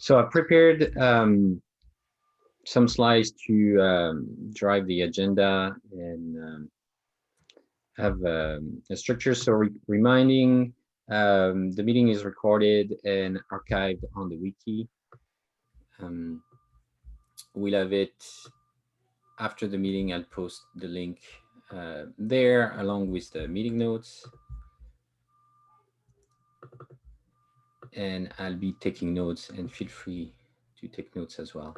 So I prepared some slides to drive the agenda and have a structure. So reminding the meeting is recorded and archived on the wiki. We'll have it after the meeting. I'll post the link there along with the meeting notes. And I'll be taking notes, and feel free to take notes as well.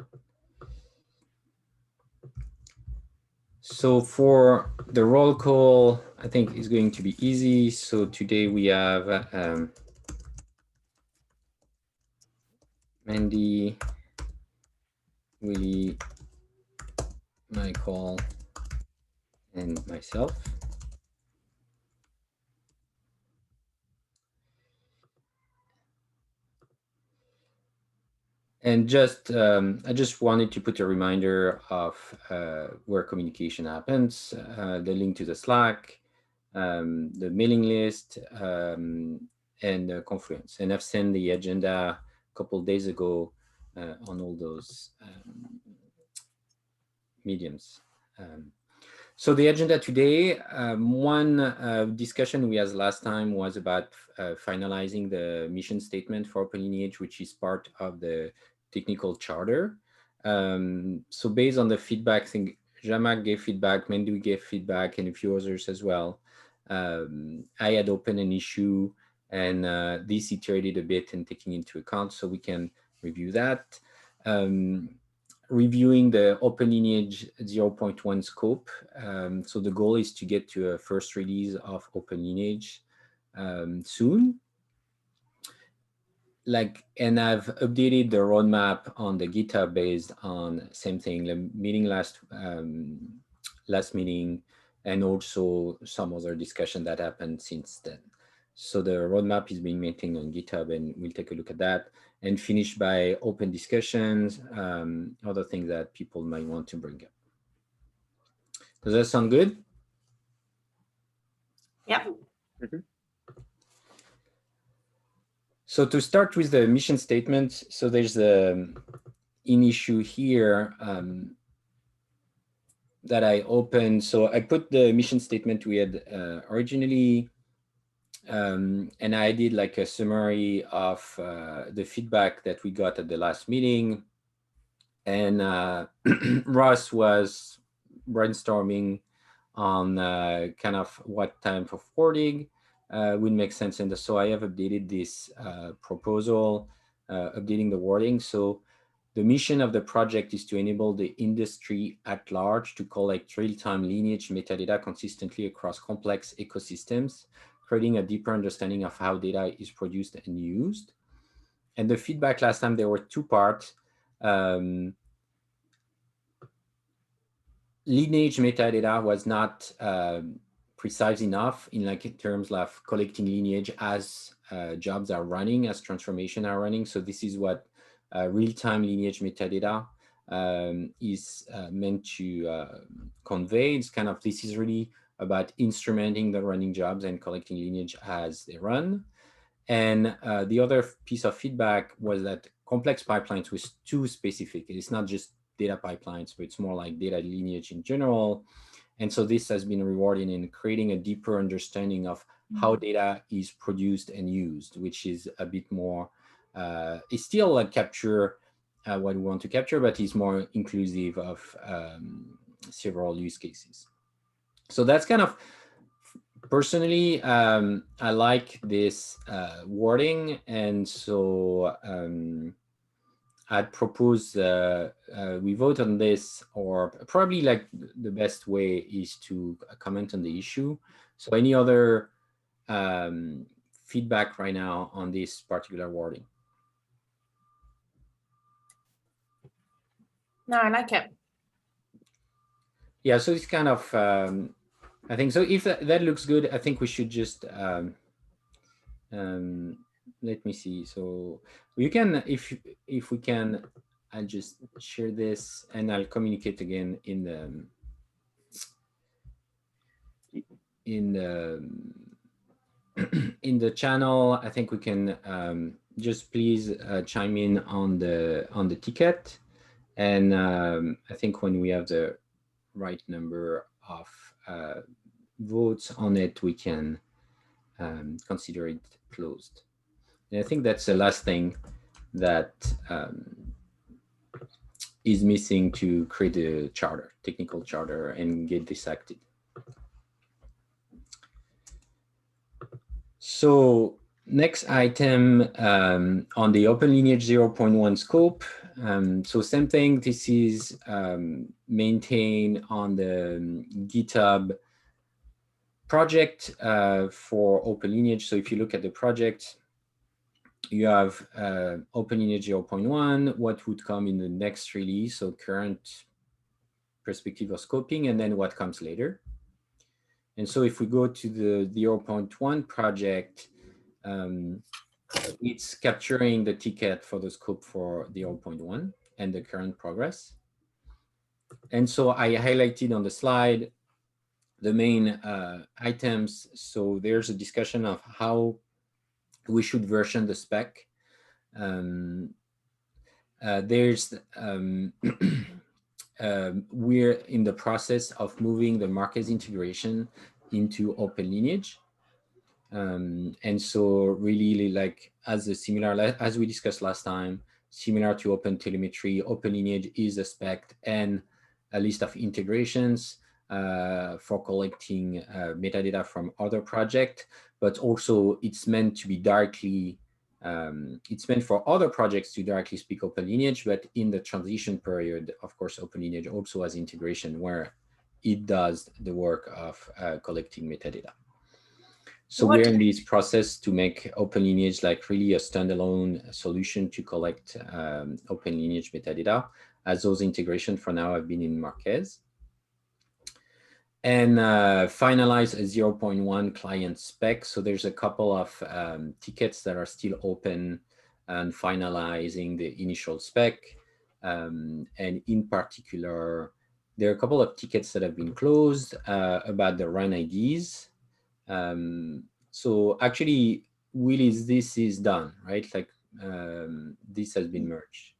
So for the roll call, I think is going to be easy. So today we have Mandy, Willie, Michael, and myself. And just I just wanted to put a reminder of where communication happens, the link to the Slack, the mailing list, and the Confluence. And I've sent the agenda a couple of days ago on all those mediums. So the agenda today, one discussion we had last time was about finalizing the mission statement for OpenLineage, which is part of the technical charter. So based on the feedback, I think Jamak gave feedback, Mendu gave feedback, and a few others as well. I had opened an issue, and this iterated a bit and taking into account, so we can review that. Reviewing the OpenLineage 0.1 scope. So the goal is to get to a first release of OpenLineage soon. And I've updated the roadmap on the GitHub based on same thing, the meeting last meeting, and also some other discussion that happened since then. So the roadmap is being maintained on GitHub, and we'll take a look at that, and finish by open discussions, other things that people might want to bring up. Does that sound good? Yep. Mm-hmm. So to start with the mission statement, so there's an issue here that I opened. So I put the mission statement we had originally, and I did like a summary of the feedback that we got at the last meeting. And Ross was brainstorming on kind of what type of wording would make sense. And so I have updated this proposal, updating the wording. So the mission of the project is to enable the industry at large to collect real-time lineage metadata consistently across complex ecosystems, creating a deeper understanding of how data is produced and used. And the feedback last time, there were two parts. Lineage metadata was not precise enough in terms of collecting lineage as jobs are running, as transformation are running. So this is what real-time lineage metadata is meant to convey. It's kind of, this is really about instrumenting the running jobs and collecting lineage as they run. And the other piece of feedback was that complex pipelines was too specific. It's not just data pipelines, but it's more like data lineage in general. And so this has been rewarding in creating a deeper understanding of how data is produced and used, which is a bit more, it's still a capture what we want to capture, but it's more inclusive of several use cases. So that's kind of, personally, I like this wording, and so I'd propose we vote on this, or probably like the best way is to comment on the issue. So any other feedback right now on this particular wording? No, I like it. Yeah, so it's kind of, I think so. If that looks good, I think we should just let me see. So you can, if we can, I'll just share this and I'll communicate again in the in the channel. I think we can just please chime in on the ticket. And I think when we have the right number of votes on it, we can consider it closed. And I think that's the last thing that is missing to create a charter, technical charter, and get this acted. So next item on the OpenLineage 0.1 scope. So same thing, this is maintained on the GitHub project for OpenLineage. So if you look at the project, you have OpenLineage 0.1, what would come in the next release, so current perspective of scoping, and then what comes later. And so if we go to the 0.1 project, it's capturing the ticket for the scope for the 0.1 and the current progress. And so I highlighted on the slide the main items. So there's a discussion of how we should version the spec. We're in the process of moving the Marquez integration into OpenLineage. And so really, like as we discussed last time, similar to OpenTelemetry, OpenLineage is a spec and a list of integrations for collecting metadata from other projects, but also it's meant to be directly, it's meant for other projects to directly speak OpenLineage, but in the transition period, of course, OpenLineage also has integration where it does the work of collecting metadata. So we're in this process to make OpenLineage like really a standalone solution to collect OpenLineage metadata, as those integrations for now have been in Marquez. And finalize a 0.1 client spec. So there's a couple of tickets that are still open and finalizing the initial spec. And in particular, there are a couple of tickets that have been closed about the run IDs. So actually, Willis, this is done, right? Like this has been merged.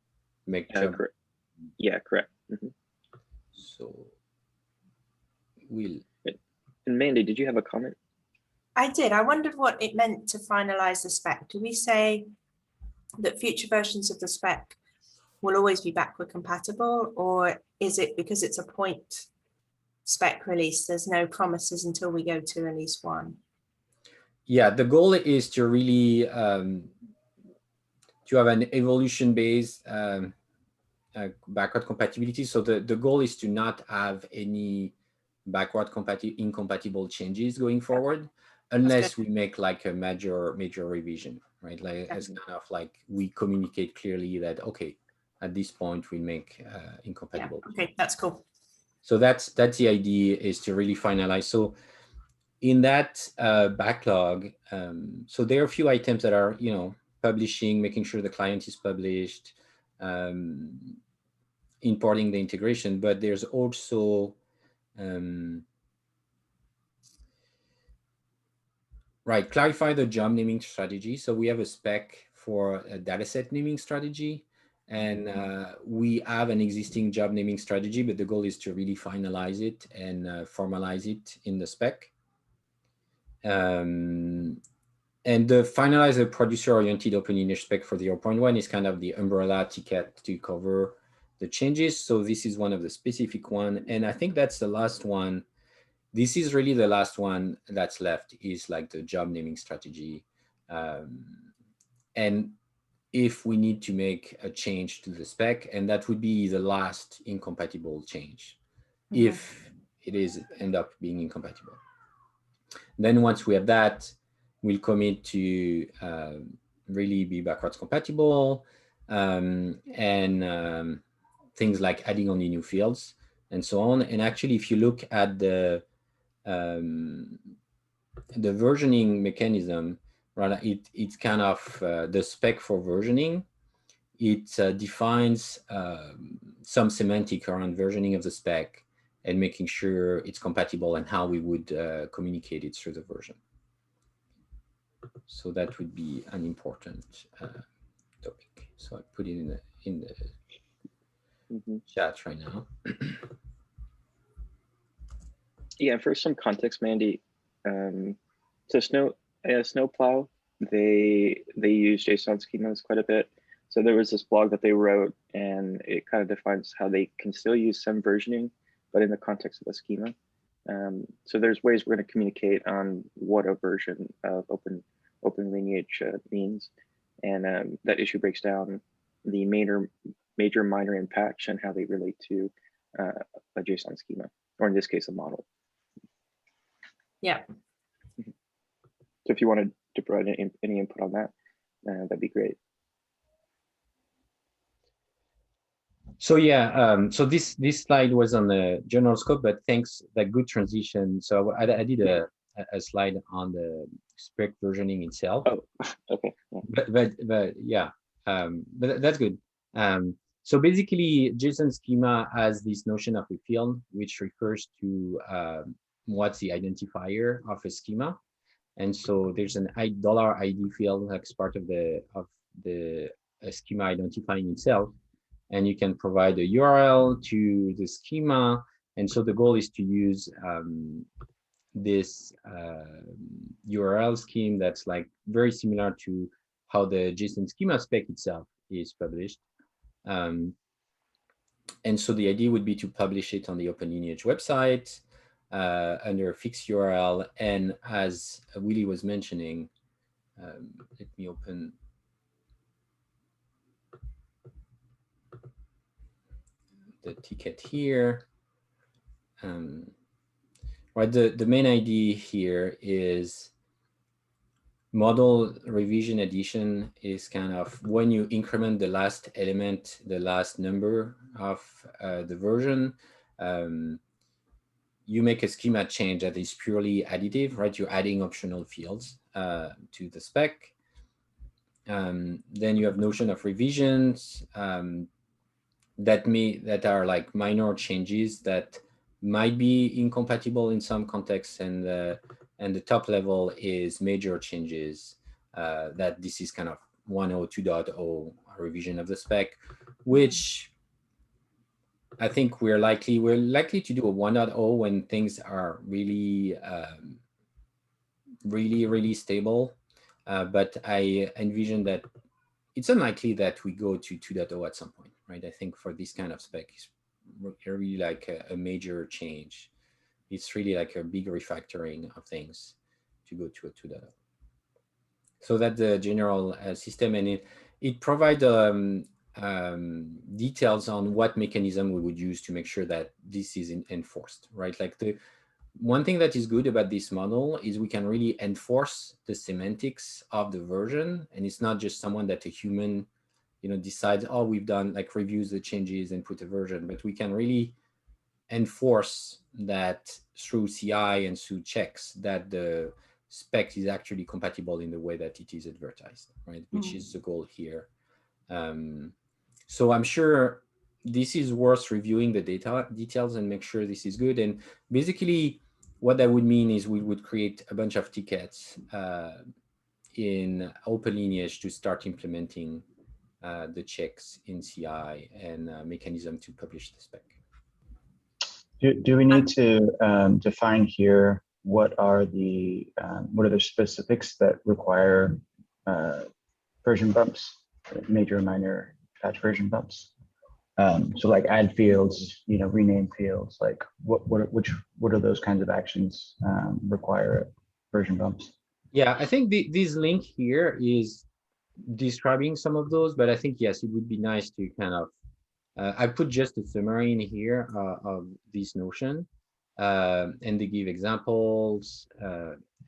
Correct. Yeah, correct. Mm-hmm. So Will. And Mandy, did you have a comment? I did. I wondered what it meant to finalize the spec. Do we say that future versions of the spec will always be backward compatible, or is it because it's a point spec release, there's no promises until we go to release 1? Yeah, the goal is to really to have an evolution-based backward compatibility. So the goal is to not have any backward incompatible changes going forward, unless we make like a major revision, right? Like as kind of like we communicate clearly that, okay, at this point we make incompatible. Yeah. Okay, that's cool. So that's the idea, is to really finalize. So in that backlog, so there are a few items that are, publishing, making sure the client is published, importing the integration, but there's also right, clarify the job naming strategy. So we have a spec for a dataset naming strategy, and we have an existing job naming strategy, but the goal is to really finalize it and formalize it in the spec. And the finalize the producer-oriented OpenLineage spec for the 0.1 is kind of the umbrella ticket to cover the changes. So this is one of the specific one. And I think that's the last one. This is really the last one that's left, is like the job naming strategy. And if we need to make a change to the spec, and that would be the last incompatible change, if it is end up being incompatible. Then once we have that, we'll commit to really be backwards compatible, and things like adding only new fields and so on. And actually, if you look at the versioning mechanism, right, it's kind of the spec for versioning. It defines some semantic around versioning of the spec and making sure it's compatible and how we would communicate it through the version. So that would be an important topic. So I put it in the Mm-hmm. chat right now. Yeah, for some context, Mandy. So Snowplow, they use JSON schemas quite a bit. So there was this blog that they wrote, and it kind of defines how they can still use some versioning, but in the context of a schema. So there's ways we're going to communicate on what a version of OpenLineage means, and that issue breaks down the major, minor, and patch and how they relate to a JSON schema, or in this case, a model. Yeah. So if you wanted to provide any input on that, that'd be great. So yeah, so this slide was on the general scope, but thanks, that good transition. So I did a slide on the spec versioning itself. Oh, okay. Yeah. But yeah, but that's good. So basically, JSON schema has this notion of a field, which refers to what's the identifier of a schema. And so there's an $ID field as part of the schema identifying itself. And you can provide a URL to the schema. And so the goal is to use this URL scheme that's like very similar to how the JSON schema spec itself is published. And so the idea would be to publish it on the OpenLineage website under a fixed URL. And as Willie was mentioning, let me open the ticket here. Right, the main idea here is model revision addition is kind of when you increment the last element, the last number of the version, you make a schema change that is purely additive, right? You're adding optional fields to the spec. Then you have notion of revisions that are like minor changes that might be incompatible in some contexts, and the top level is major changes that this is kind of 1.0, 2.0 revision of the spec, which I think we're likely to do a 1.0 when things are really really stable, but I envision that it's unlikely that we go to 2.0 at some point, right? I think for this kind of spec, it's really like a major change. It's really like a big refactoring of things to go to a 2.0. So that's the general system, and it provides details on what mechanism we would use to make sure that this is enforced, right? Like the one thing that is good about this model is we can really enforce the semantics of the version, and it's not just someone that a human, decides, oh, we've done like reviews the changes and put a version, but we can really enforce that through CI and through checks that the spec is actually compatible in the way that it is advertised, right? Which is the goal here. So I'm sure this is worth reviewing the details and make sure this is good. And basically what that would mean is we would create a bunch of tickets in OpenLineage to start implementing the checks in CI and mechanism to publish the spec. Do we need to define here what are the specifics that require version bumps, major, minor, patch version bumps? So like add fields, rename fields. Like what are those kinds of actions require version bumps? Yeah, I think this link here is describing some of those, but I think yes, it would be nice to kind of. I put just a summary in here of this notion, and they give examples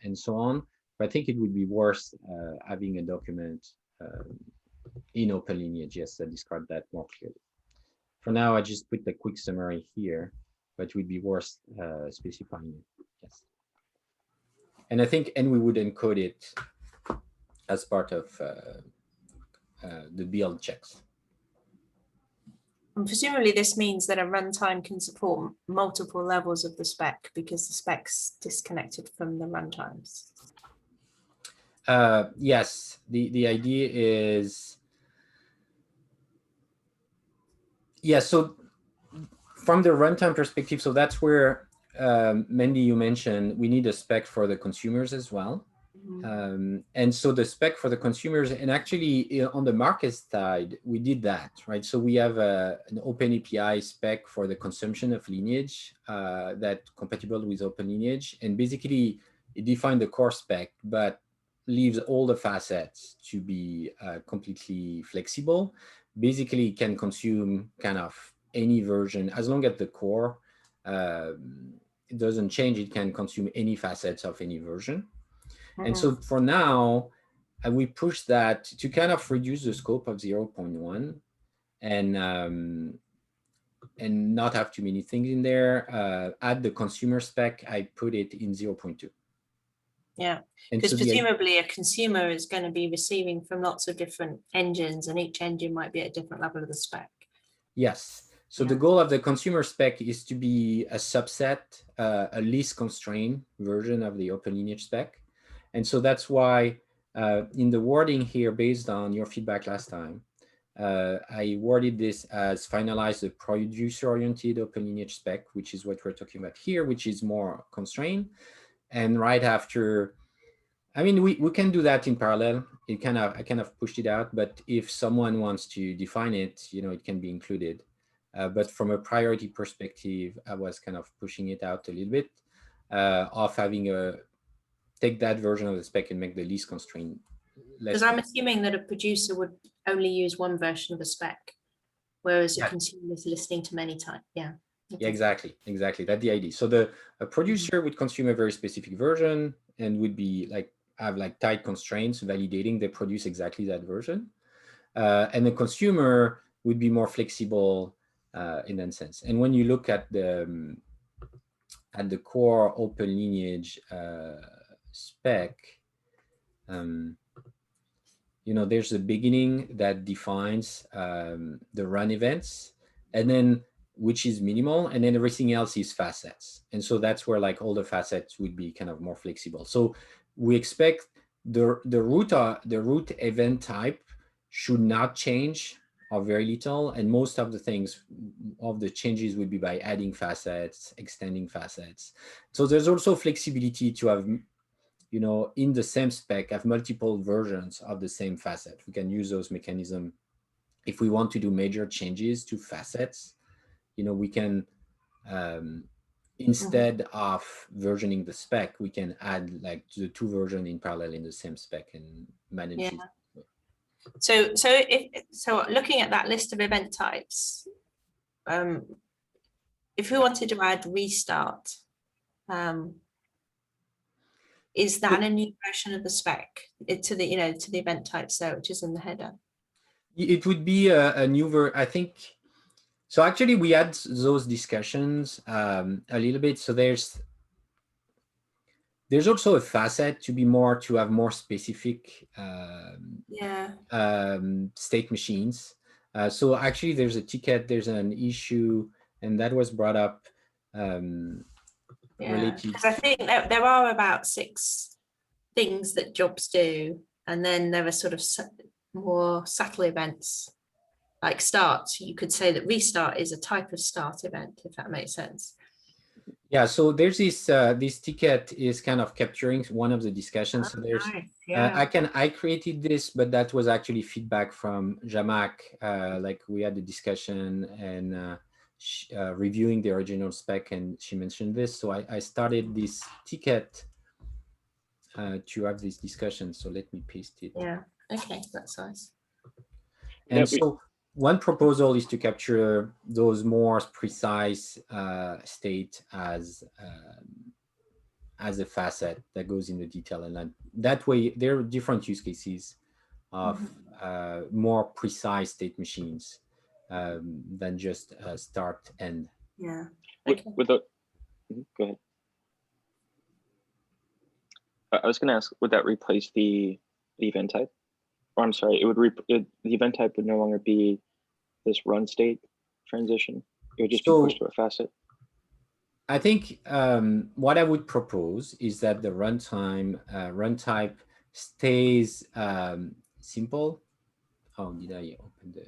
and so on. But I think it would be worth having a document in OpenLineage, yes, that describe that more clearly. For now, I just put the quick summary here, but it would be worth specifying it, yes. And I think, and we would encode it as part of the build checks. And presumably this means that a runtime can support multiple levels of the spec because the spec's disconnected from the runtimes. Yes, the idea is Yeah, so from the runtime perspective, so that's where, Mandy, you mentioned we need a spec for the consumers as well. And so the spec for the consumers, and actually on the market side, we did that, right? So we have an Open API spec for the consumption of Lineage that compatible with OpenLineage. And basically it defined the core spec, but leaves all the facets to be completely flexible. Basically it can consume kind of any version, as long as the core it doesn't change, it can consume any facets of any version. And so for now, we push that to kind of reduce the scope of 0.1 and not have too many things in there. Add the consumer spec, I put it in 0.2. Yeah, And because so presumably a consumer is going to be receiving from lots of different engines, and each engine might be at a different level of the spec. Yes. So Yeah. the goal of the consumer spec is to be a subset, a least constrained version of the OpenLineage spec. And so that's why in the wording here, based on your feedback last time, I worded this as finalize the producer-oriented OpenLineage spec, which is what we're talking about here, which is more constrained. And right after, I mean, we can do that in parallel. I kind of pushed it out, but if someone wants to define it, it can be included. But from a priority perspective, I was kind of pushing it out a little bit of having take that version of the spec and make the least constrained. Because I'm assuming that a producer would only use one version of a spec, whereas a consumer is listening to many types. Yeah. Okay. Yeah, exactly. That's the idea. So a producer would consume a very specific version and would be have tight constraints validating they produce exactly that version. And the consumer would be more flexible in that sense. And when you look at the core OpenLineage spec, there's a beginning that defines the run events, and then which is minimal, and then everything else is facets. And so that's where all the facets would be kind of more flexible. So we expect the root event type should not change or very little, and most of the things of the changes would be by adding facets, extending facets. So there's also flexibility to have in the same spec, have multiple versions of the same facet. We can use those mechanisms. If we want to do major changes to facets, we can, instead of versioning the spec, we can add the two versions in parallel in the same spec and manage it. So looking at that list of event types, if we wanted to add restart, is that a new version of the spec to the event types there, which is in the header? It would be a new I think. So actually, we had those discussions a little bit. So there's also a facet to have more specific state machines. So actually, there's a ticket, there's an issue, and that was brought up. Because I think there are about 6 things that jobs do, and then there are sort of more subtle events like start. You could say that restart is a type of start event, if that makes sense. Yeah, so there's this ticket is kind of capturing one of the discussions. So there's I created this, but that was actually feedback from Jamak. We had a discussion and reviewing the original spec, and she mentioned this. So I started this ticket to have this discussion. So let me paste it. Yeah, okay, that's nice. And so one proposal is to capture those more precise state as a facet that goes in the detail, and that way there are different use cases of more precise state machines than just start end. Yeah. Okay. Go ahead. I was going to ask, would that replace the event type? Or I'm sorry, the event type would no longer be this run state transition. It would just be pushed to a facet. I think what I would propose is that the runtime run type stays simple. Oh, did I open the?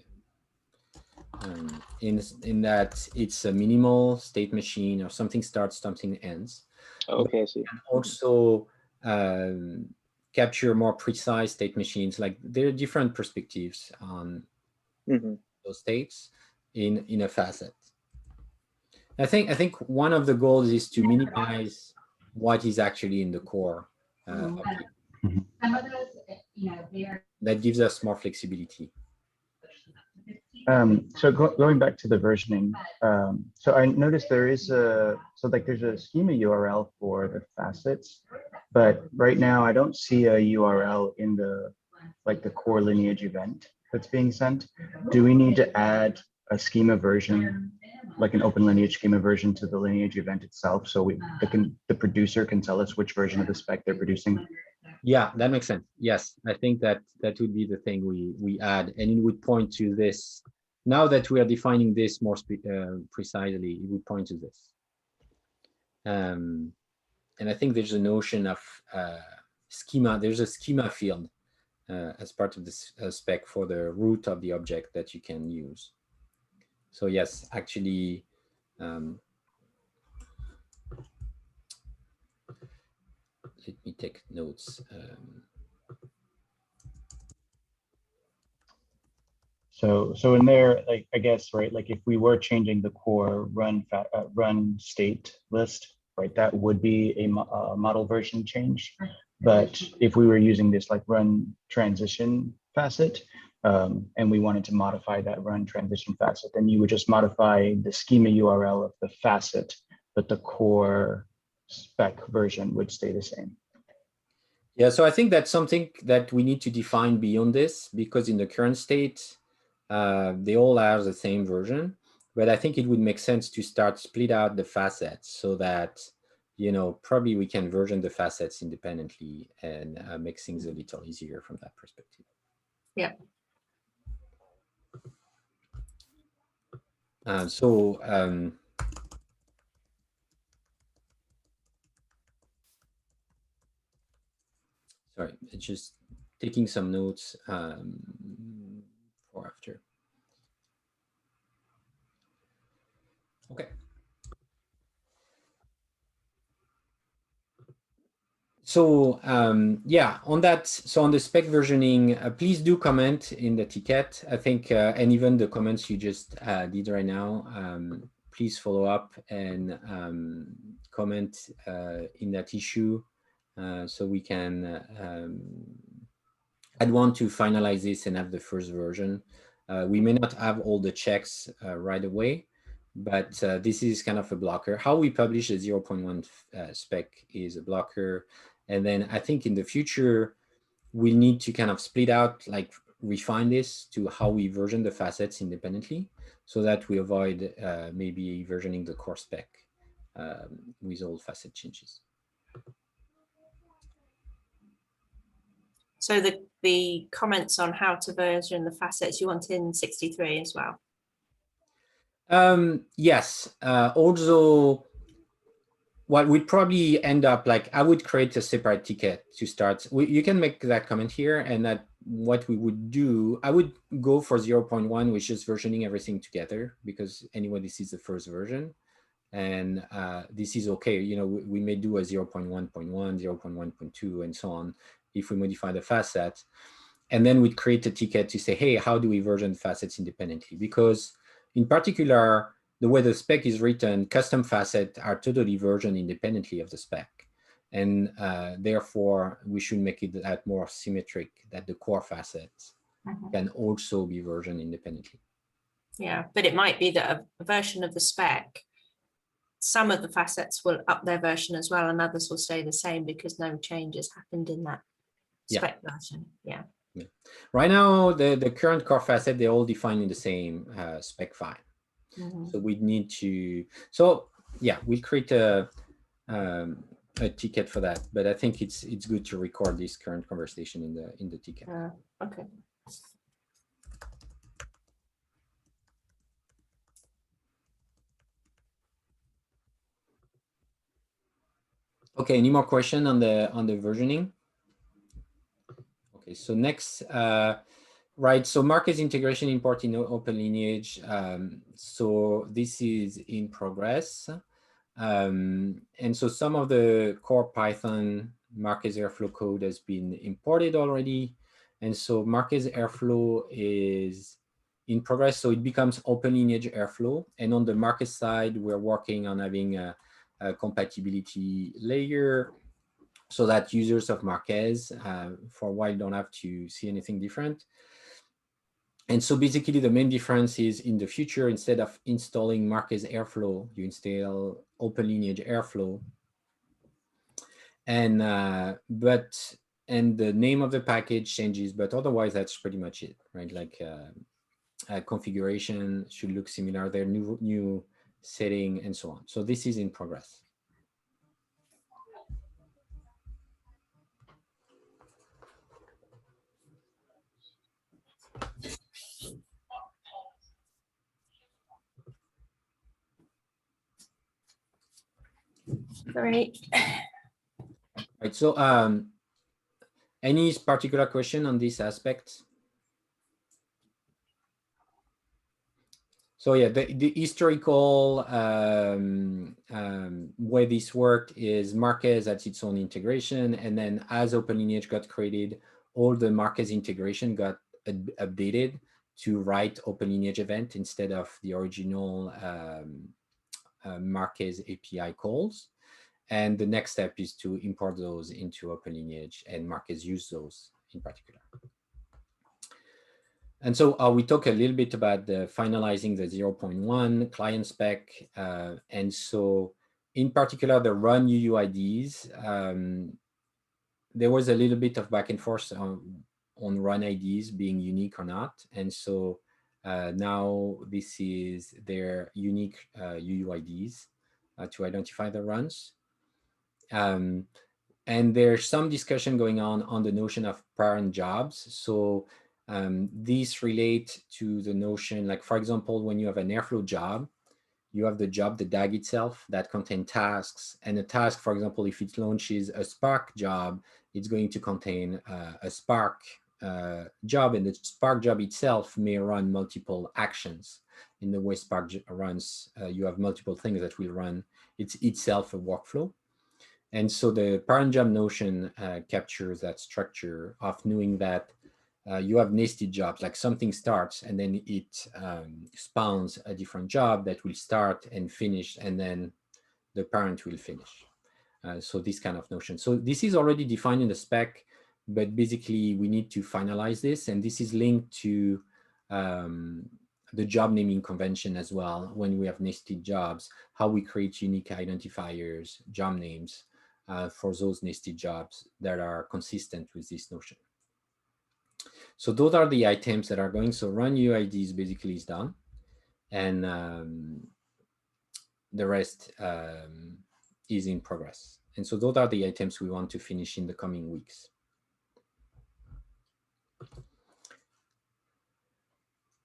in that it's a minimal state machine, or something starts, something ends. Okay, I see. And also capture more precise state machines. Like there are different perspectives on those states in a facet. I think one of the goals is to minimize what is actually in the core object. Some of those, you know, That gives us more flexibility. So going back to the versioning, so I noticed there is there's a schema URL for the facets, but right now I don't see a URL in the core Lineage event that's being sent. Do we need to add a schema version, like an OpenLineage schema version, to the Lineage event itself, so the producer can tell us which version of the spec they're producing? Yeah, that makes sense. Yes, I think that would be the thing we add, and it would point to this. Now that we are defining this more precisely, it would point to this. And I think there's a notion of schema. There's a schema field as part of this spec for the root of the object that you can use. So yes, actually, let me take notes. So in there, like, I guess, right, like if we were changing the core run state list, right, that would be a model version change. But if we were using this like run transition facet, and we wanted to modify that run transition facet, then you would just modify the schema URL of the facet, but the core spec version would stay the same. Yeah, so I think that's something that we need to define beyond this, because in the current state, they all have the same version, but I think it would make sense to start split out the facets so that, you know, probably we can version the facets independently and make things a little easier from that perspective. Yeah. Sorry, just taking some notes for after. Okay. So yeah, on that, so on the spec versioning, please do comment in the ticket. I think, and even the comments you just did right now, please follow up and comment in that issue so we can I'd want to finalize this and have the first version. We may not have all the checks right away, but this is kind of a blocker. How we publish the 0.1 spec is a blocker. And then I think in the future, we need to kind of split out, like refine this to how we version the facets independently so that we avoid maybe versioning the core spec with all facet changes. So the comments on how to version the facets you want in 63 as well? Yes, also what we'd probably end up, like, I would create a separate ticket to start. You can make that comment here, and that what we would do, I would go for 0.1, which is versioning everything together, because anyway, this is the first version. And this is okay. You know, we may do a 0.1.1, 0.1.2, and so on, if we modify the facet. And then we'd create a ticket to say, hey, how do we version facets independently? Because in particular, the way the spec is written, custom facets are totally versioned independently of the spec. And therefore, we should make it that more symmetric, that the core facets can also be versioned independently. Yeah, but it might be that a version of the spec, some of the facets will up their version as well, and others will stay the same because no changes happened in that spec version. Yeah. Right now, the current core facet, they're all defined in the same spec file. So we need to, so yeah, we'll create a ticket for that, but I think it's good to record this current conversation in the ticket. Okay. Okay, any more question on the versioning? Okay, so next Right, so Marquez integration import in OpenLineage. So this is in progress. And so some of the core Python Marquez Airflow code has been imported already. And so Marquez Airflow is in progress. So it becomes OpenLineage Airflow. And on the Marquez side, we're working on having a compatibility layer so that users of Marquez for a while don't have to see anything different. And so basically the main difference is in the future, instead of installing Marquez Airflow, you install OpenLineage Airflow. And and the name of the package changes, but otherwise that's pretty much it, right? Like configuration should look similar there, new setting and so on. So this is in progress. Great. Right, so any particular question on this aspect? So yeah, the historical way this worked is Marquez had its own integration, and then as OpenLineage got created, all the Marquez integration got updated to write OpenLineage event instead of the original Marquez API calls. And the next step is to import those into OpenLineage, and Marquez use those in particular. And so we talk a little bit about the finalizing the 0.1 client spec. And so in particular, the run UUIDs, there was a little bit of back and forth on run IDs being unique or not. And so now this is their unique UUIDs to identify the runs. And there's some discussion going on the notion of parent jobs. So these relate to the notion, like, for example, when you have an Airflow job, you have the job, the DAG itself, that contain tasks. And a task, for example, if it launches a Spark job, it's going to contain a Spark job, and the Spark job itself may run multiple actions. In the way Spark runs, you have multiple things that will run. It's itself a workflow. And so the parent job notion captures that structure of knowing that you have nested jobs, like something starts and then it spawns a different job that will start and finish, and then the parent will finish. So this kind of notion. So this is already defined in the spec, but basically we need to finalize this. And this is linked to the job naming convention as well. When we have nested jobs, how we create unique identifiers, job names for those nested jobs that are consistent with this notion. So those are the items that are going. So run UIDs basically is done. And the rest is in progress. And so those are the items we want to finish in the coming weeks.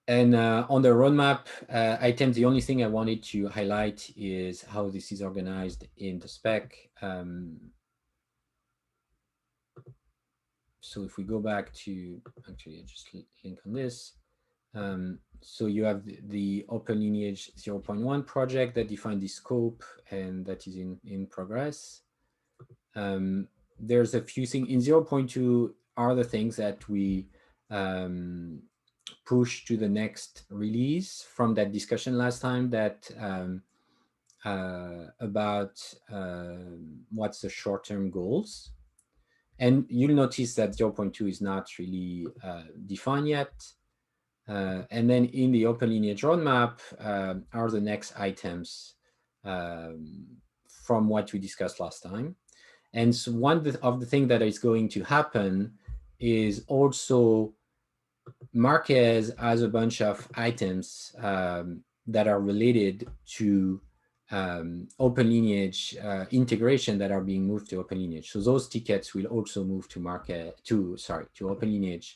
And on the roadmap items, the only thing I wanted to highlight is how this is organized in the spec. So if we go back to, actually, I just link on this. So you have the OpenLineage 0.1 project that defined the scope, and that is in progress. There's a few things in 0.2 are the things that we push to the next release from that discussion last time, that about what's the short-term goals. And you'll notice that 0.2 is not really defined yet. And then in the OpenLineage roadmap are the next items from what we discussed last time. And so one of the things that is going to happen is also Marquez has a bunch of items that are related to OpenLineage integration that are being moved to OpenLineage. So those tickets will also move to OpenLineage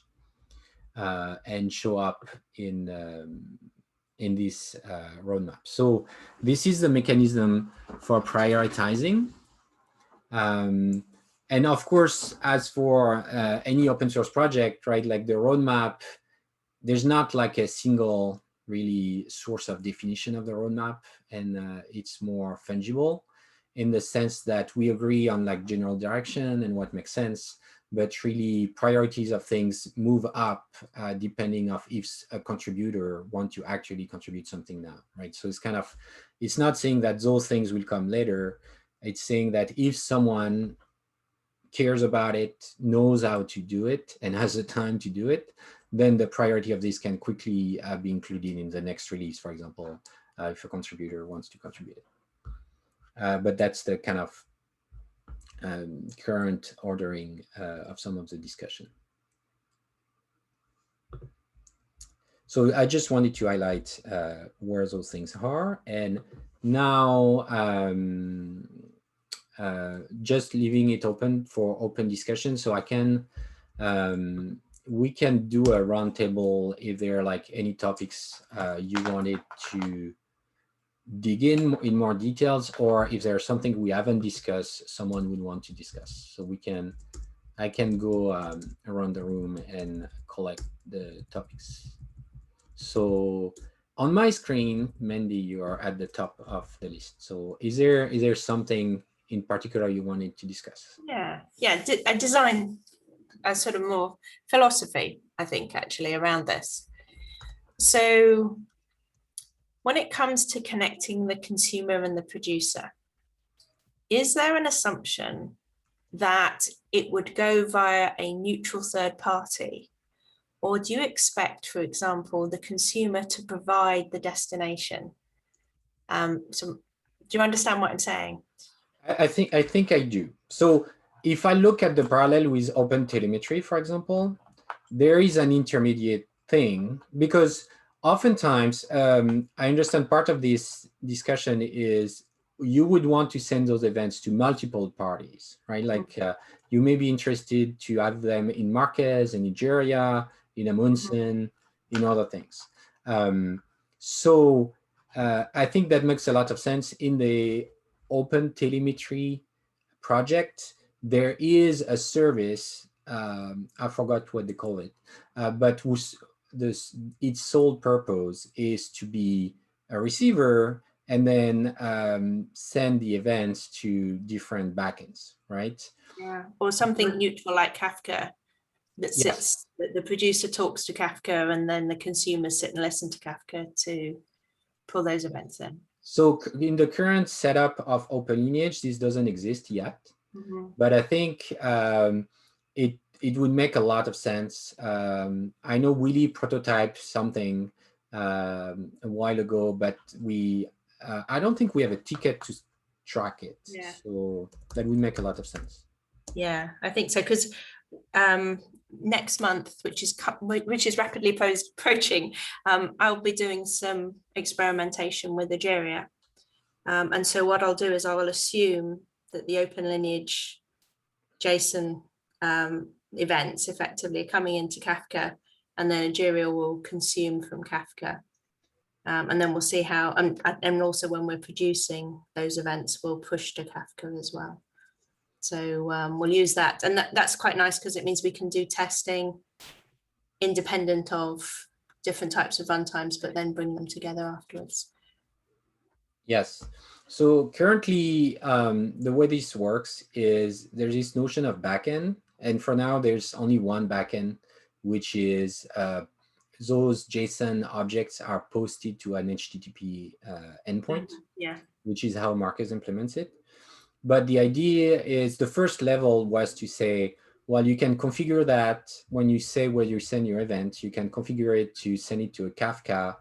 and show up in this roadmap. So this is the mechanism for prioritizing. And of course, as for any open source project, right, like the roadmap there's not like a single really source of definition of the roadmap, and it's more fungible in the sense that we agree on like general direction and what makes sense, but really priorities of things move up depending of if a contributor want to actually contribute something now, right? So it's kind of, it's not saying that those things will come later. It's saying that if someone cares about it, knows how to do it, and has the time to do it, then the priority of this can quickly be included in the next release, for example, if a contributor wants to contribute it. But that's the kind of current ordering of some of the discussion. So I just wanted to highlight where those things are. And now just leaving it open for open discussion. So I can, we can do a roundtable if there are like any topics you wanted to dig in more details, or if there's something we haven't discussed, someone would want to discuss. So we can, I can go around the room and collect the topics. So on my screen, Mandy, you are at the top of the list. So is there something in particular you wanted to discuss? Yeah, I design a sort of more philosophy, I think, actually, around this. So when it comes to connecting the consumer and the producer, is there an assumption that it would go via a neutral third party? Or do you expect, for example, the consumer to provide the destination? So do you understand what I'm saying? I think I do. So if I look at the parallel with OpenTelemetry, for example, there is an intermediate thing, because oftentimes I understand part of this discussion is you would want to send those events to multiple parties, right? Like you may be interested to have them in Marquez, in Nigeria, in Amundsen, in other things. So I think that makes a lot of sense. In the OpenTelemetry project, there is a service, I forgot what they call it, but its sole purpose is to be a receiver and then send the events to different backends, right? Yeah, or something neutral like Kafka that sits, yes, that the producer talks to Kafka and then the consumers sit and listen to Kafka to pull those events in. So in the current setup of OpenLineage, this doesn't exist yet, but I think it would make a lot of sense. I know Willy prototyped something a while ago, but I don't think we have a ticket to track it. Yeah. So that would make a lot of sense. Yeah, I think so, because next month, which is rapidly approaching, I'll be doing some experimentation with Egeria. And so what I'll do is I will assume that the OpenLineage JSON events effectively are coming into Kafka, and then Egeria will consume from Kafka. And then we'll see how, and also when we're producing those events, we'll push to Kafka as well. So we'll use that. And that's quite nice because it means we can do testing independent of different types of runtimes, but then bring them together afterwards. Yes. So currently, the way this works is there's this notion of backend. And for now, there's only one backend, which is those JSON objects are posted to an HTTP endpoint, which is how Marquez implements it. But the idea is the first level was to say, well, you can configure that when you say where you send your event, you can configure it to send it to a Kafka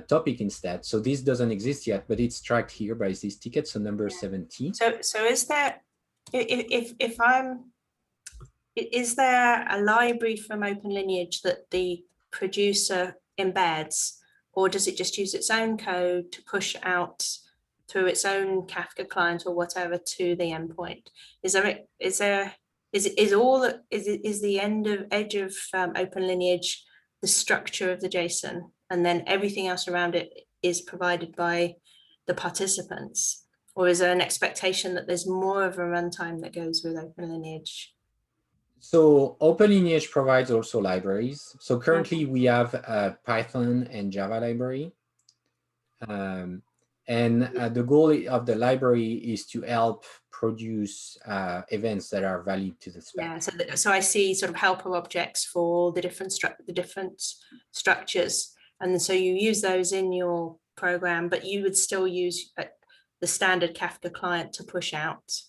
topic instead. So this doesn't exist yet, but it's tracked here by this ticket, so number 17. So is there, is there a library from OpenLineage that the producer embeds, or does it just use its own code to push out through its own Kafka client or whatever to the endpoint? Is the edge of OpenLineage the structure of the JSON, and then everything else around it is provided by the participants? Or is there an expectation that there's more of a runtime that goes with OpenLineage? So OpenLineage provides also libraries. So currently we have a Python and Java library. And the goal of the library is to help produce events that are valid to the spec. Yeah, so I see sort of helper objects for the different structures, and so you use those in your program, but you would still use the standard Kafka client to push out.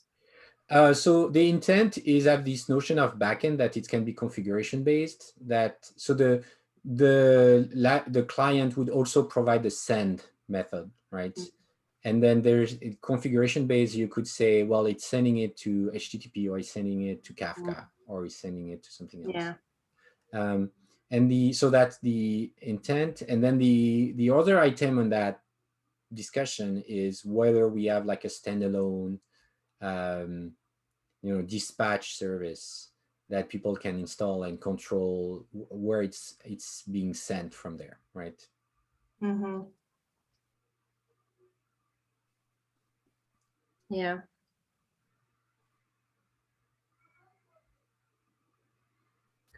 So the intent is have this notion of backend that it can be configuration based. That so the client would also provide the send method, right? And then there's configuration based. You could say, well, it's sending it to HTTP, or it's sending it to Kafka, or it's sending it to something else. Yeah. And so that's the intent. And then the other item on that discussion is whether we have like a standalone, dispatch service that people can install and control where it's being sent from there, right? Mm-hmm. Yeah.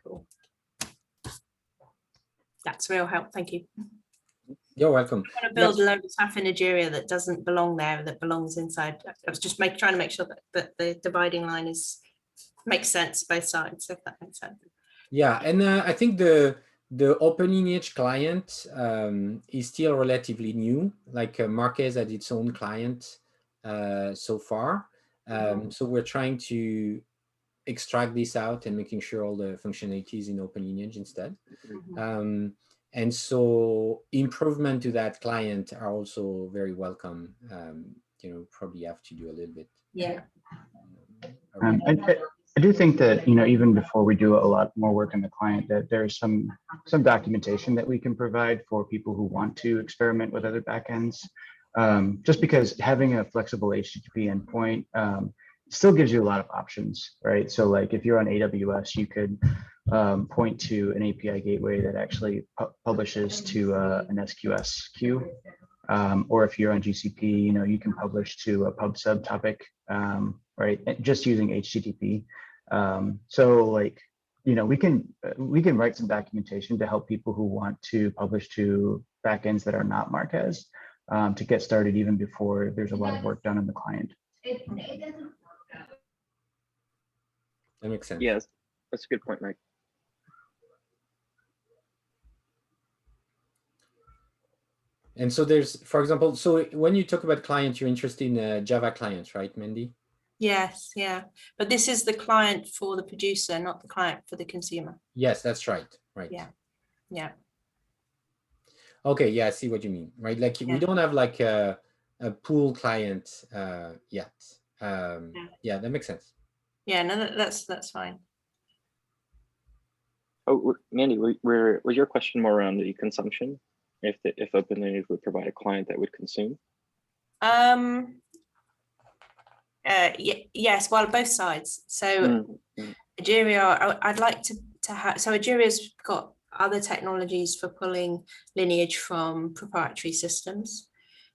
Cool. That's real help. Thank you. You're welcome. I want to build a load of stuff in Nigeria that doesn't belong there, that belongs inside. I was just trying to make sure that the dividing line makes sense both sides, if that makes sense. Yeah, and I think the OpenLineage client is still relatively new. Like Marquez had its own client so far. So we're trying to extract this out and making sure all the functionalities in OpenLineage instead. And so improvement to that client are also very welcome. Probably have to do a little bit. Yeah. I do think that, even before we do a lot more work on the client, that there's some documentation that we can provide for people who want to experiment with other backends. Just because having a flexible HTTP endpoint still gives you a lot of options, right? So like if you're on AWS, you could point to an API gateway that actually publishes to an SQS queue. Or if you're on GCP, you can publish to a pub sub topic, right? Just using HTTP. So like, we can write some documentation to help people who want to publish to backends that are not Marquez to get started even before there's a lot of work done on the client. That makes sense. Yes, that's a good point, Mike. And so there's, for example, so when you talk about client, you're interested in Java clients, right, Mandy? Yes, yeah. But this is the client for the producer, not the client for the consumer. Yes, that's right. Right. Yeah. Yeah. Okay. Yeah, I see what you mean. Right. Like we don't have like a pool client yet. Yeah, that makes sense. Yeah, no, that's fine. Oh, Mandy, was your question more around the consumption? If OpenLineage would provide a client that would consume? Yes, well, both sides. So Nigeria, I'd like to have, so Nigeria's got other technologies for pulling lineage from proprietary systems.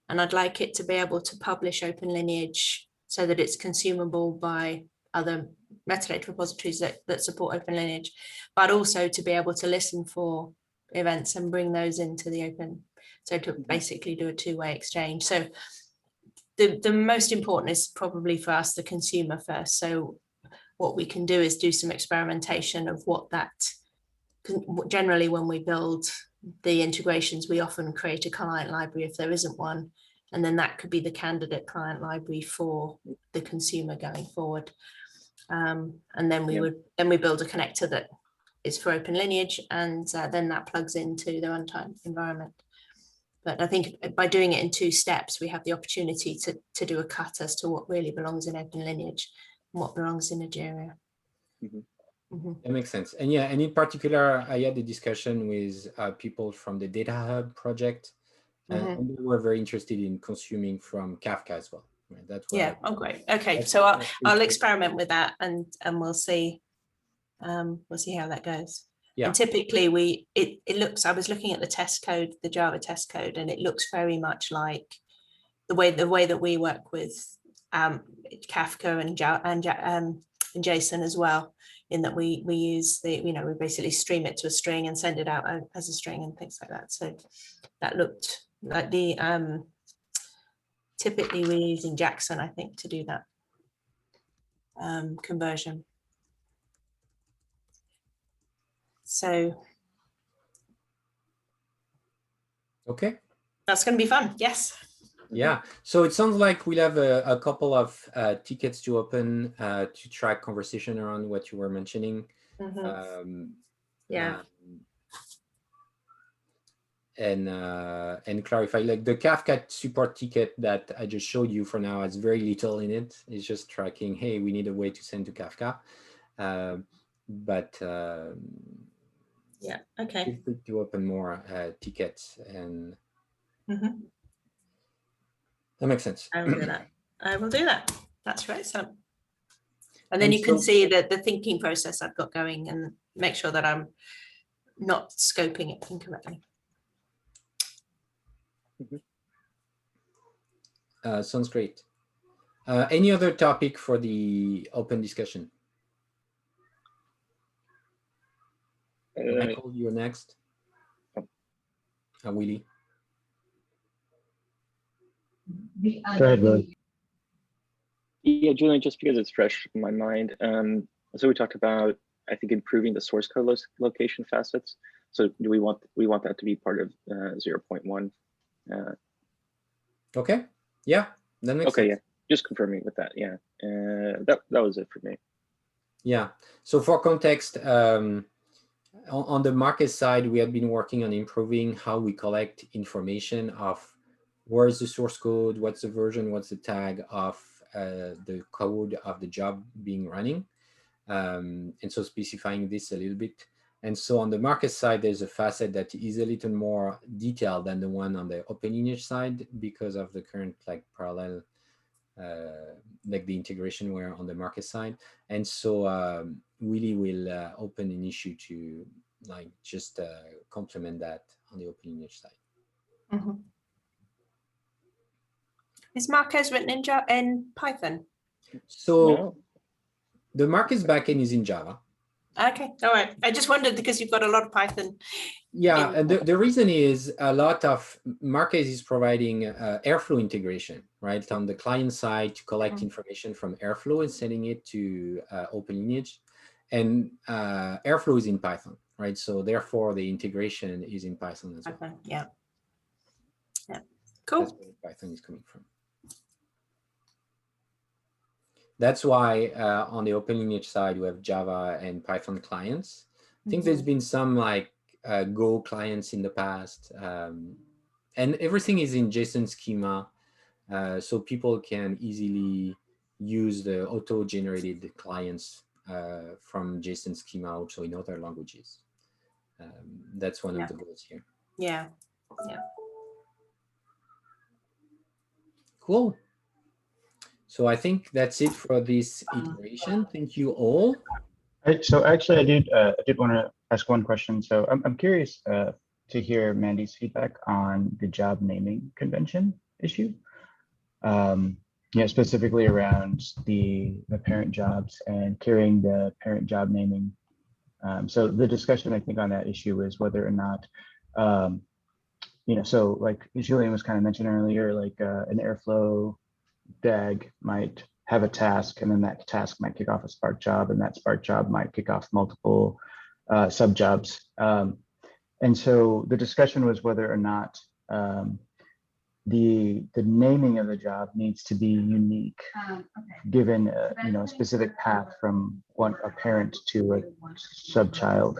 And I'd like it to be able to publish OpenLineage so that it's consumable by other metadata repositories that support OpenLineage, but also to be able to listen for events and bring those into the open. So to basically do a two-way exchange. So the most important is probably for us, the consumer first. So what we can do is do some experimentation of what that, generally when we build the integrations, we often create a client library if there isn't one. And then that could be the candidate client library for the consumer going forward. And then we build a connector that is for OpenLineage, and then that plugs into the runtime environment. But I think by doing it in two steps, we have the opportunity to do a cut as to what really belongs in OpenLineage and what belongs in Nigeria. That makes sense. And yeah, and in particular, I had a discussion with people from the Data Hub project, and they were very interested in consuming from Kafka as well. Right? That's yeah. Oh, great. Okay, so I'll experiment with that, and we'll see. We'll see how that goes. Yeah. And typically it looks, I was looking at the test code, the Java test code, and it looks very much like the way that we work with Kafka and JSON as well. in that we use the, we basically stream it to a string and send it out as a string and things like that. So that looked like the typically we're using Jackson, I think, to do that conversion. So Okay. that's going to be fun. Yes. Yeah. So it sounds like we'll have a couple of tickets to open to track conversation around what you were mentioning. Yeah. And clarify, like the Kafka support ticket that I just showed you for now has very little in it. It's just tracking, hey, we need a way to send to Kafka. Yeah, okay. Feel free to open more tickets, and that makes sense. I will do that. I will do that. That's right. So, and then you can see that the thinking process I've got going and make sure that I'm not scoping it incorrectly. Sounds great. Any other topic for the open discussion? Michael, you're next. Willie. Go ahead, Willie. Yeah, Julian, just because it's fresh in my mind. So we talked about, I think, improving the source code location facets. So do we want that to be part of 0.1? Okay. Yeah, that makes sense. Yeah, just confirming with that. Yeah, that was it for me. Yeah. So for context, on the market side, we have been working on improving how we collect information of where is the source code, what's the version, what's the tag of the code of the job being running. And so specifying this a little bit. And so on the market side, there's a facet that is a little more detailed than the one on the OpenLineage side because of the current like parallel, like the integration we're on the market side. And so Willie will open an issue to like just complement that on the OpenLineage side. Is Marquez written in Python? So no. The Marquez backend is in Java. Okay, all right. I just wondered because you've got a lot of Python. Yeah, and the reason is a lot of Marquez is providing Airflow integration, right, on the client side to collect information from Airflow and sending it to OpenLineage. And Airflow is in Python, right? So therefore, the integration is in Python as well. Yeah. Yeah. Cool. That's where Python is coming from. That's why on the OpenLineage side, we have Java and Python clients. I think there's been some like Go clients in the past. And everything is in JSON schema. So people can easily use the auto-generated clients from JSON schema also in other languages. That's one of the goals here. Yeah. Yeah. Cool. So I think that's it for this iteration. Thank you all. So actually, I did want to ask one question. So I'm curious to hear Mandy's feedback on the job naming convention issue. Specifically around the parent jobs and carrying the parent job naming. So the discussion I think on that issue is whether or not, so like Julian was kind of mentioned earlier, like an Airflow DAG might have a task, and then that task might kick off a Spark job, and that Spark job might kick off multiple sub jobs. And so the discussion was whether or not the naming of the job needs to be unique, given a specific path from a parent to a subchild,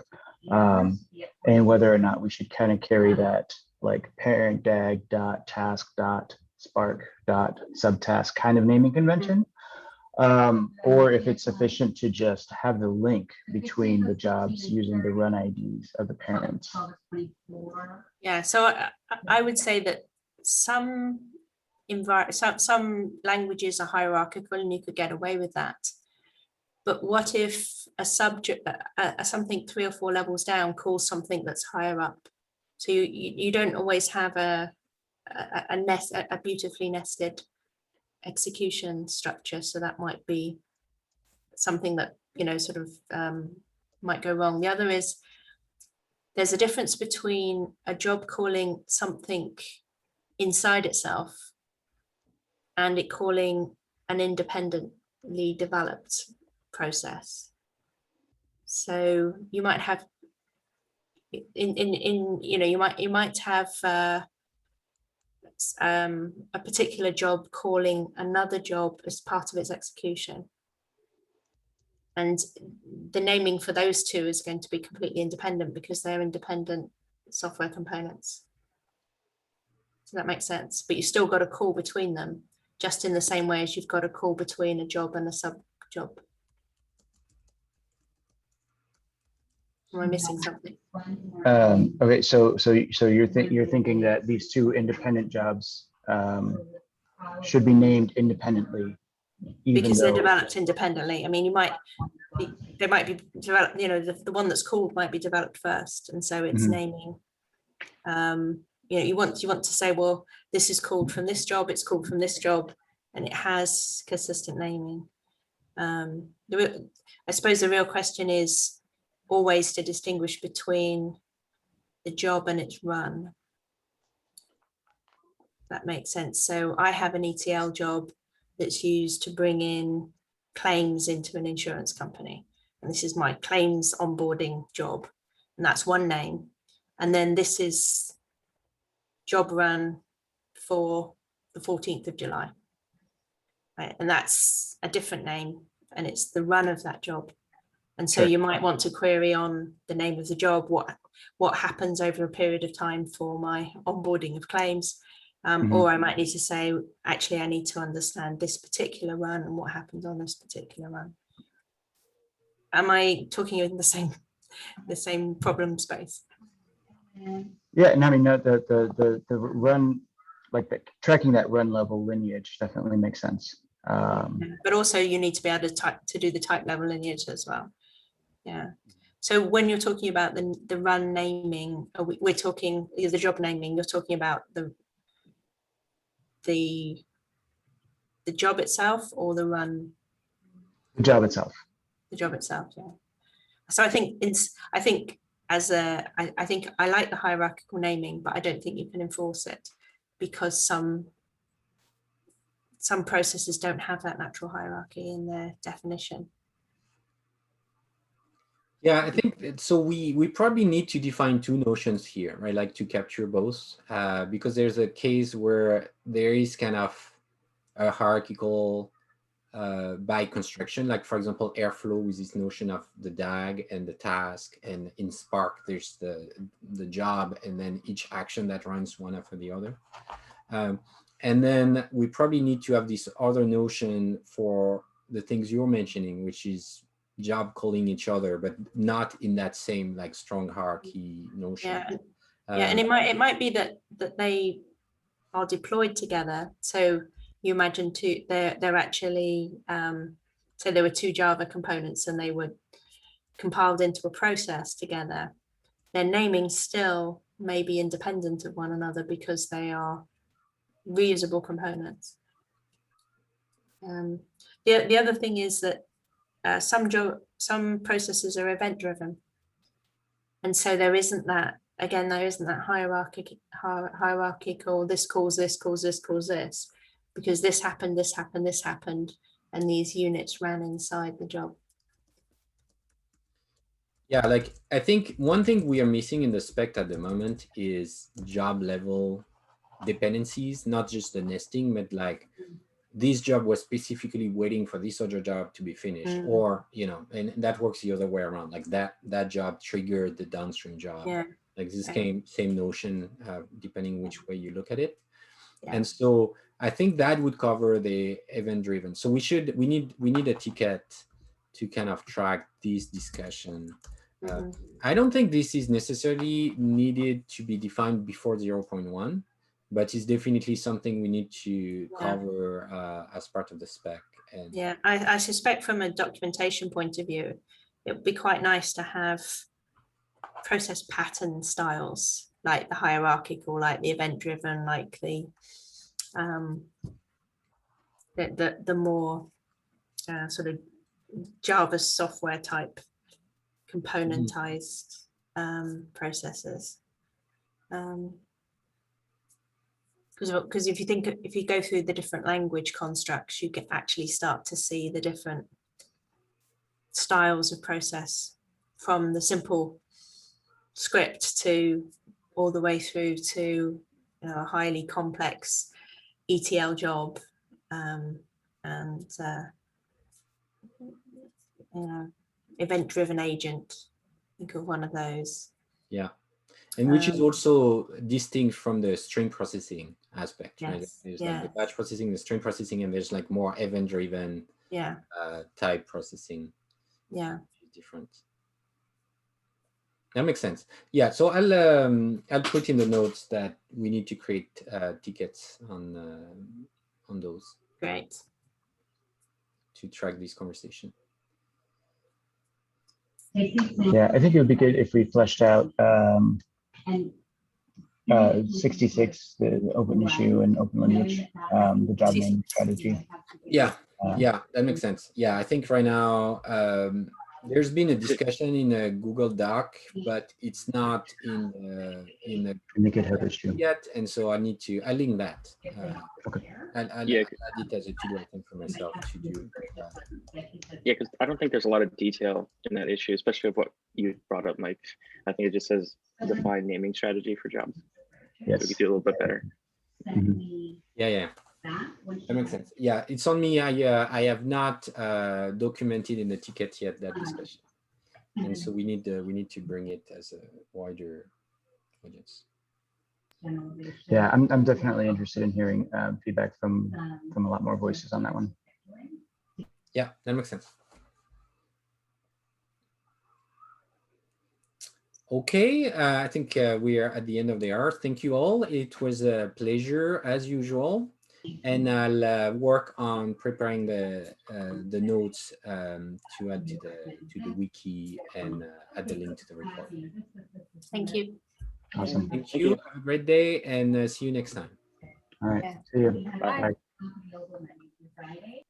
and whether or not we should kind of carry that like parent DAG dot task dot Spark dot subtask kind of naming convention, or if it's sufficient to just have the link between the jobs using the run IDs of the parents. Yeah, so I would say that some languages are hierarchical and you could get away with that. But what if a subject, something 3 or 4 levels down calls something that's higher up? So you don't always have a beautifully nested execution structure. So that might be something that sort of might go wrong. The other is there's a difference between a job calling something inside itself and it calling an independently developed process. So you might have you might have a particular job calling another job as part of its execution. And the naming for those two is going to be completely independent because they're independent software components. Does that make sense? But you still got a call between them, just in the same way as you've got a call between a job and a sub job. Am I missing something? Okay, so you're thinking that these two independent jobs should be named independently, because they're developed independently. I mean, they might be developed, the one that's called might be developed first, and so it's naming. You want to say, well, this is called from this job, it's called from this job, and it has consistent naming. I suppose the real question is always to distinguish between the job and its run. That makes sense. So I have an ETL job that's used to bring in claims into an insurance company. And this is my claims onboarding job. And that's one name. And then this is job run for the 14th of July. Right? And that's a different name. And it's the run of that job. And so you might want to query on the name of the job, what happens over a period of time for my onboarding of claims. Or I might need to say, actually, I need to understand this particular run and what happens on this particular run. Am I talking in the same problem space? Yeah, and I mean the run, like tracking that run level lineage definitely makes sense. But also you need to be able to do the type level lineage as well. Yeah. So when you're talking about the run naming, we're talking the job naming. You're talking about the job itself or the run? The job itself. The job itself, yeah. So I think I like the hierarchical naming, but I don't think you can enforce it because some processes don't have that natural hierarchy in their definition. Yeah, I think so. We probably need to define two notions here, right? Like to capture both, because there's a case where there is kind of a hierarchical by construction, like for example, Airflow with this notion of the DAG and the task, and in Spark there's the job, and then each action that runs one after the other. And then we probably need to have this other notion for the things you're mentioning, which is job calling each other, but not in that same like strong hierarchy notion. Yeah, and it might be that they are deployed together. So you imagine they're actually so there were two Java components and they were compiled into a process together. Their naming still may be independent of one another because they are reusable components. The other thing is that some processes are event driven, and so there isn't that hierarchical this calls this because this happened and these units ran inside the job. Yeah, like I think one thing we are missing in the spec at the moment is job level dependencies, not just the nesting, but like this job was specifically waiting for this other job to be finished, or and that works the other way around, like that job triggered the downstream job. Like this same notion, depending which way you look at it. And so I think that would cover the event driven. So we need a ticket to kind of track this discussion. I don't think this is necessarily needed to be defined before 0.1, but it's definitely something we need to cover as part of the spec. And I suspect from a documentation point of view, it would be quite nice to have process pattern styles, like the hierarchical, like the event driven, like the more sort of Java software type componentized processes. Because if you go through the different language constructs, you can actually start to see the different styles of process, from the simple script to all the way through to a highly complex ETL job, and event-driven agent. Think of one of those. Yeah, and which is also distinct from the stream processing aspect, yes, right? There's like the batch processing, the stream processing, and there's like more event-driven type processing. Yeah, different. That makes sense. Yeah, so I'll put in the notes that we need to create tickets on those. Great. To track this conversation. Yeah, I think it would be good if we fleshed out 66, the open issue and OpenLineage, the job naming strategy. Yeah, yeah, that makes sense. Yeah, I think right now there's been a discussion in a Google Doc, but it's not in the GitHub issue yet, and so I need to link that. Okay. I'll add it as a to-do item for myself to do. Yeah, because I don't think there's a lot of detail in that issue, especially of what you brought up, Mike. I think it just says define naming strategy for jobs. Yes. So we could do a little bit better. Mm-hmm. Yeah. That makes sense. Yeah, it's on me. I have not documented in the ticket yet that discussion, and so we need to bring it as a wider audience. Yeah, I'm definitely interested in hearing feedback from a lot more voices on that one. Yeah, that makes sense. Okay, I think we are at the end of the hour. Thank you all. It was a pleasure as usual. And I'll work on preparing the notes to add to the wiki and add the link to the report. Thank you. Awesome. Thank you. Have a great day, and see you next time. All right. See you. Bye. Bye.